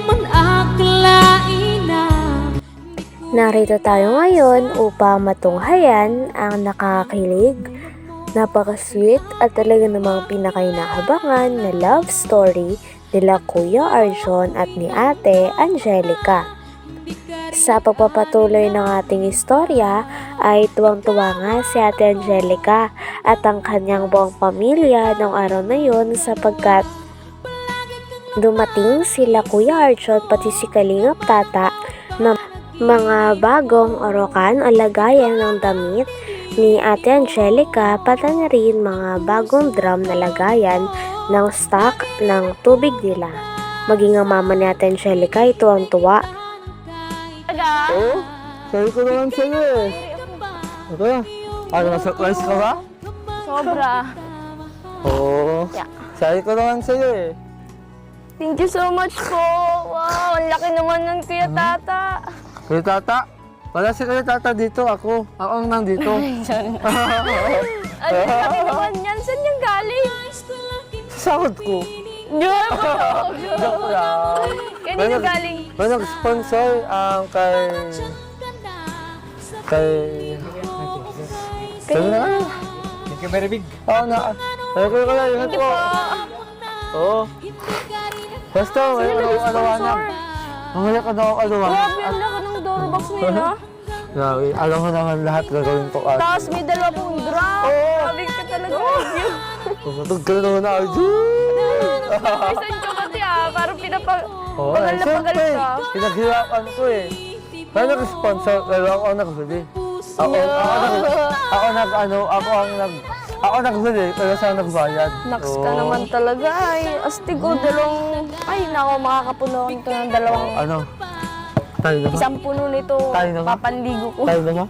man akalain na. Narito tayo ngayon upang matunghayan ang nakakilig, napaka-sweet at talaga namang pinakainahabangan na love story nila Kuya Arjon at ni Ate Angelica. Sa pagpapatuloy ng ating istorya ay tuwang-tuwa nga si Ate Angelica at ang kanyang buong pamilya noong araw na yun sapagkat dumating sila Kuya Arjon pati si Kalingap Tata na mga bagong orokan o lagayan ng damit ni Ate Angelica, pati na rin mga bagong drum na lagayan ng stock ng tubig nila. Maging ang mama ni Ate Angelica ay tuwang-tuwa. Oh, sabi ko naman sa'yo eh. Ito, ano, na-surprise ka ba? Sobra. Oo, sabi ko naman sa'yo eh. Thank you so much po. Wow, ang laki naman nun, Kuya Tata. Kuya Tata, wala si Kuya Tata dito, ako ang nandito. Ang laki naman yan. Saan yung galing? Sahod ko. Joke lang. Kanino galing? May nag-sponsor kay... Sabi na nga. Thank you very big. Oo na. Sabi ko lang, yun Thank you po. po. Oo. Basta, may alawanag. Mamaya ka na ako alawanag. Grabe, ang laki ng door box nila. Grabe, alam mo naman lahat gagawin ko. Tapos may dalawa pong drum. Grabe ka talaga. Pumatog ka na naman na, Arjun! Isang chokati parang Oo, pagal na pagal siyempre, ka. pinaghirapan ko eh. May nag-sponsor, pero ako ang naghuli. Ako naghuli, pero siya nagbayad. Naks ka naman talaga ay. Astig o dalawang... Ay, nako, makakapuno ito ng dalawang... Ano? Tayo na ba? Isang puno nito, Tayo na ba? papanligo ko. Tayo na ba?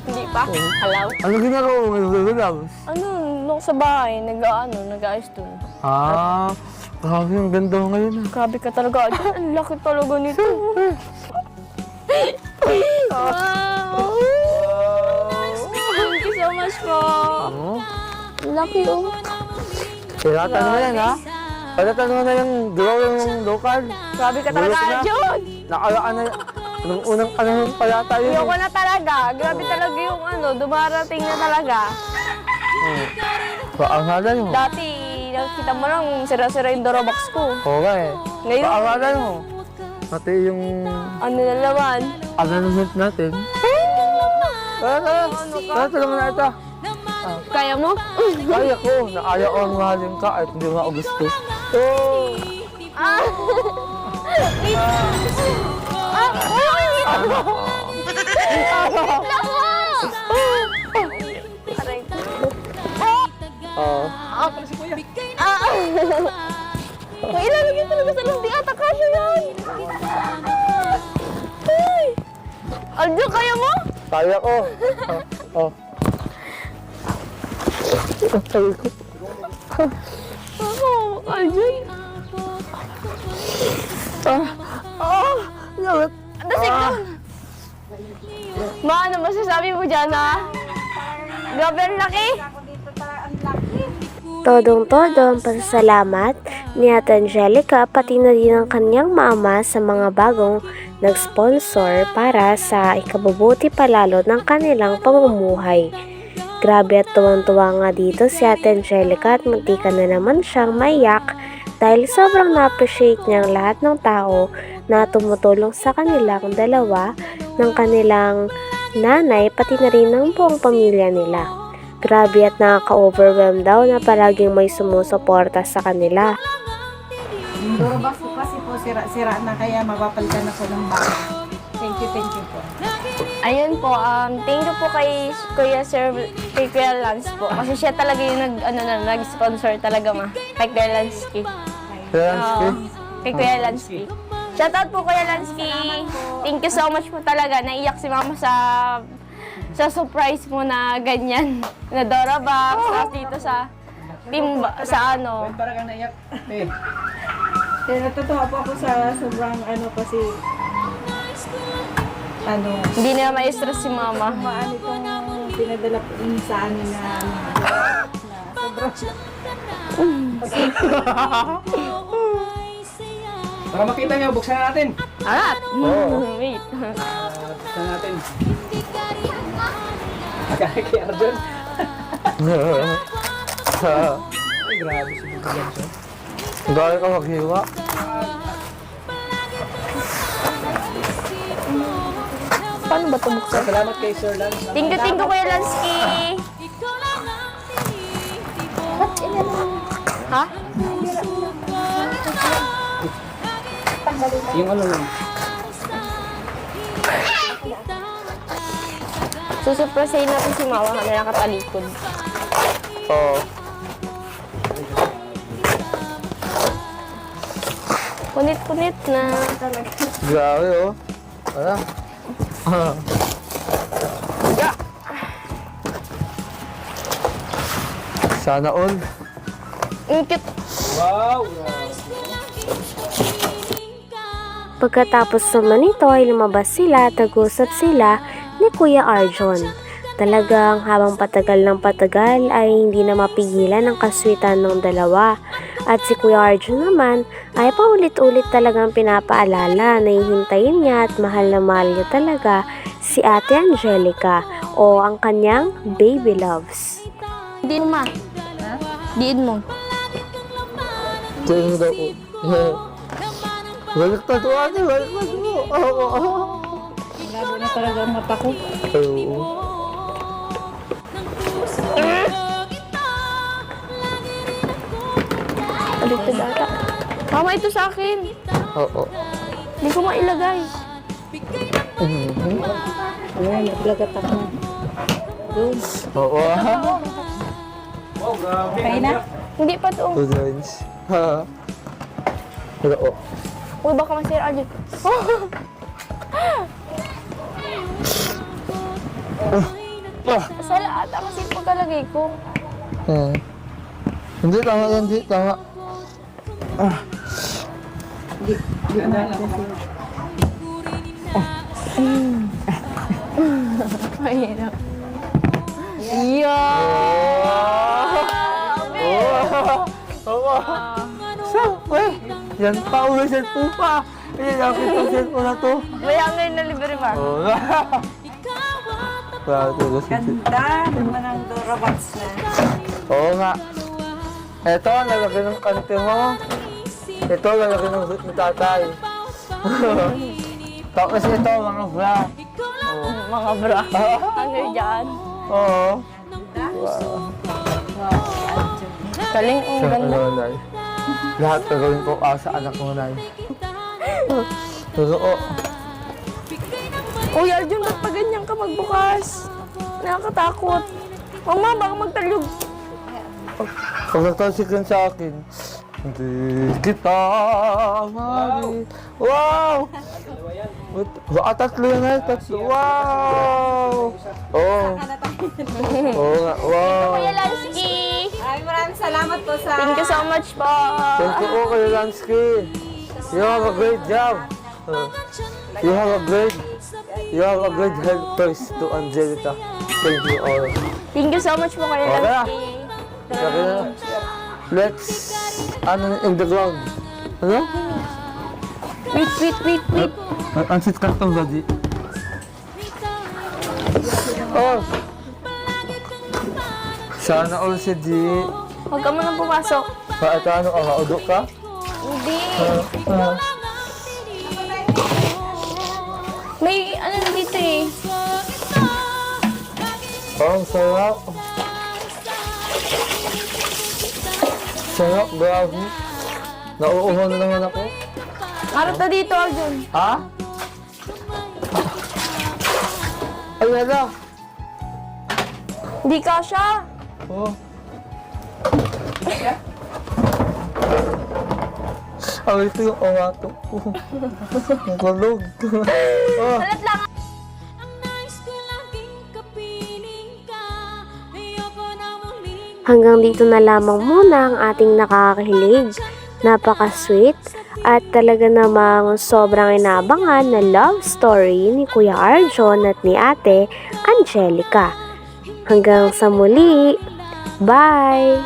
Hindi pa? Alaw? Ano ginagawa mo ngayon? Ano, nung sa bahay, nag-ayos dun. Ah, grabe yung ganda mo ngayon ah. Grabe ka talaga. Ang laki talaga nito. Wow! Thank you so much po. Oo. Ang laki oh. Pilatan mo yan ha? Pilatan mo na yung drawing ng local. Grabe ka talaga, Bulok na. Arjun. Nakalaan na nung unang panahon pala tayo. Ayoko na talaga. Grabe talaga yung dumarating na talaga. Paangalan mo. Dati, nakita mo lang, sira-sira yung dorobox ko. Oo nga eh. Ngayon, Paangalan mo. Pati yung ano na naman. announcement natin. Tulungan na ito. Kaya mo? Kaya ko, na ayaw ko ang mahalin ka at hindi mo ako gusto. Ah! May ilalagay talaga sa lang di ata kasya yan. Ay! Aljo, kaya mo? Kaya ko. Oh. Sabi ko. Ako, Aljo. Bakit? Dasig ka. Ma, ano masasabi mo dyan, ha? Grabe ang laki. Todong-todo ang pasasalamat ni Ate Angelica pati na din ang kanyang mama sa mga bagong nag-sponsor para sa ikabubuti palalo ng kanilang pamumuhay. Grabe at tuwang-tuwa nga dito si Ate Angelica at muntika na naman siyang maiyak dahil sobrang na-appreciate niyang lahat ng tao na tumutulong sa kanilang dalawa ng kanilang nanay pati na rin ng buong pamilya nila. Grabe at nakaka-overwhelm daw na palaging may sumusuporta sa kanila. Yung Dorobox ko kasi po sira na kaya mapapalitan ako ng bago. Thank you po. Ayun po, thank you po kay Kuya Lance po. Kasi siya talaga yung nag-sponsor talaga kay Kuya Lansky. Lansky? Kay Kuya Lansky. Shoutout po Kuya Lansky. Thank you so much po talaga. Naiyak si Mama sa surprise mo na ganyan. Na Dora Box, tapos dito sa Parang naiyak. Natutuwa po ako sa sobrang kasi Hindi na ma-stress si Mama. maano itong pinadala po sa amin na sobrang Para makita nyo, buksan na natin. Alright. Oo. Wait. Buksan natin. Kay Arjun. Ay, grabe si Big Johnson. Gaya ka maghiwa. Paano ba ito buksan? Salamat kay Sir Lance. Thank you, Kuya Lansky. Ha? Yung ano lang. Susurpresahin natin si Mama na nakatalikod. Oo. Kunit-kunit na. Grabe oh. Ano? Sana all. Ang cute. Wow! Pagkatapos naman nito ay lumabas sila at nag-usap sila ni Kuya Arjon. Talagang habang patagal ng patagal ay hindi na mapigilan ang kaswitan ng dalawa. At si Kuya Arjon naman ay paulit-ulit talagang pinapaalala na hihintayin niya at mahal na mahal niya talaga si Ate Angelica o ang kanyang baby loves. Diin mo, ma. Diin mo. Tingin daw ko. Balik na to ate, balik na to. Labo na talaga ang mata ko. Oo. Dito data. Mama, ito sa akin. Oo. Hindi ko mailagay. Ayan, naglagat ako. Doon. Oo. Wow, grabe. Okay na? Hindi pa to. Good lines. Ha. Oo. Uy, baka masira dyan. Sa lahat, kasi pagkalagay ko. Hindi, tama yan, hindi, tama. Mahirap. Yeah! Oo. Siyempre. Yan pa, uwi sa pupa. Yan, nakit ang cellphone na to. Mayaman na libre ba? Oo nga. Grabe talaga si Jet. Ganda naman ang Dora Box na. Oo nga. Ito, lalaki ng kante mo. Ito, lalaki ng suit ni tatay. Tapos ito, mga bra. Oo. Mga bra. Ano dyan? Oo. Galing, ang ganda. Ano, Nay? Lahat gagawin ko sa anak mo, Nay. Totoo. Uy, Arjun, ba't pa ganyan ka magbukas? Nakakatakot. Mama, baka magtalog. Pag nagtalsik yan sa akin, hindi kita mali. Wow! Tatlo yan ay, tatlo. Wow! Oo. Oo nga, wow. Kuya Lansky! Ay, maraming salamat po sa... Thank you so much po. Thank you po kayo, Lansky. You have a great job. You have a great helpers to Angelica. Thank you all. Thank you so much po, Kuya Okay na. Lansky. Sabi na, let's, in the ground. Ano? Wait. Ang sit ka itong gadi. Oh! Sana all si G. Huwag ka munang pumasok. Ito ano ka, maudok ka? Hindi. May ano dito eh. Oh, ang sarap. Sarap, grabe. Nauuhaw na naman ako. Harap na dito, Arjun. Ha? Ay, wala. Hindi ka siya. Oh. Ay, ito yung awatok ko. Ang kalog. Oh. Salat lang. Ang nais ko laging kapiling ka. Ayoko na muling Hanggang dito na lamang muna ang ating nakakahilig, napaka-sweet at talaga namang sobrang inaabangan na love story ni Kuya Arjon at ni Ate Angelica. Hanggang sa muli, bye!